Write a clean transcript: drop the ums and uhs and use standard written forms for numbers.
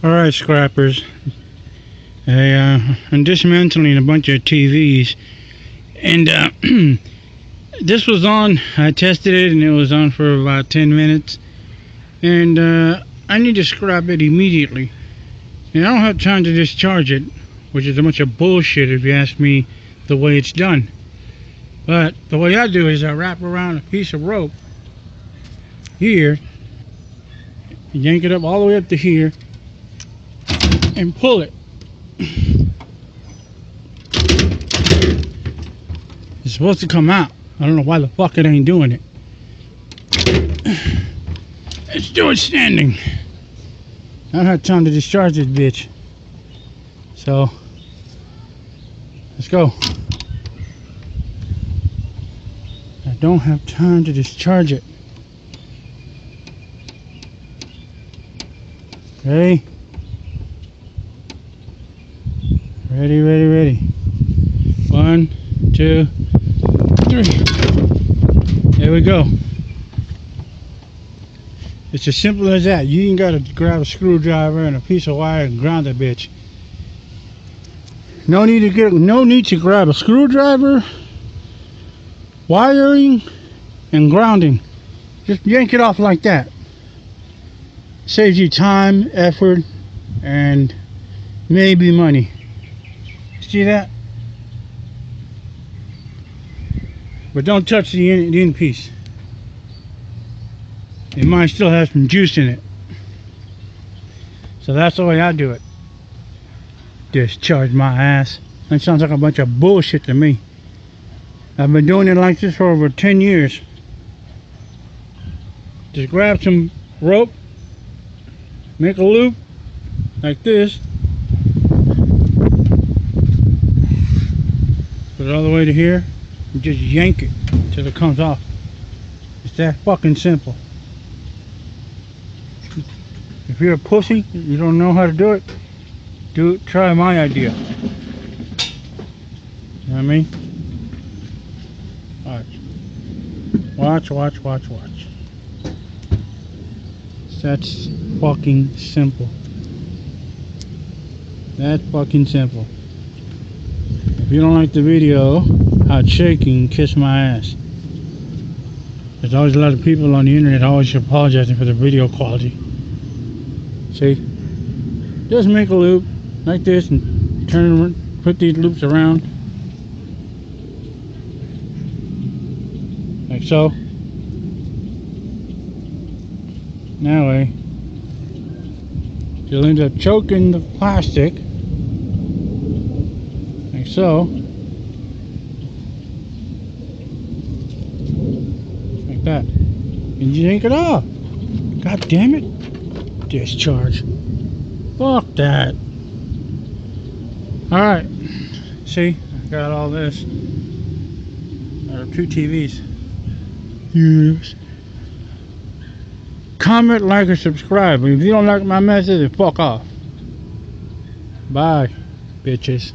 Alright, scrappers. I'm dismantling a bunch of TVs. And this was on. I tested it and it was on for about 10 minutes. And I need to scrap it immediately. And I don't have time to discharge it, which is a bunch of bullshit if you ask me the way it's done. But the way I do it is I wrap around a piece of rope here, yank it up all the way up to here, and pull it. It's supposed to come out. I don't know why the fuck it ain't doing it. Let's do it standing. I don't have time to discharge this bitch. So, let's go. I don't have time to discharge it. Ready? Ready, ready, ready. 1, 2, 3. There we go. It's as simple as that. You ain't gotta grab a screwdriver and a piece of wire and ground that bitch. No need to grab a screwdriver, wiring, and grounding. Just yank it off like that. Saves you time, effort, and maybe money. See that? But don't touch the end piece. It might still have some juice in it. So that's the way I do it. Discharge my ass. That sounds like a bunch of bullshit to me. I've been doing it like this for over 10 years. Just grab some rope, make a loop like this, put it all the way to here, and just yank it till it comes off. It's that fucking simple. If you're a pussy, you don't know how to do it, try my idea. You know what I mean? Watch. Watch. That's fucking simple. That's fucking simple. If you don't like the video, how it's shaking, kiss my ass. There's always a lot of people on the internet always apologizing for the video quality. See? Just make a loop like this and turn, put these loops around. Like so. That way. You'll end up choking the plastic. Like so. Like that. And you yank it off. God damn it. Discharge. Fuck that. Alright. See? I got all this. Out of 2 TVs. Yes. Comment, like, or subscribe. If you don't like my message, then fuck off. Bye, bitches.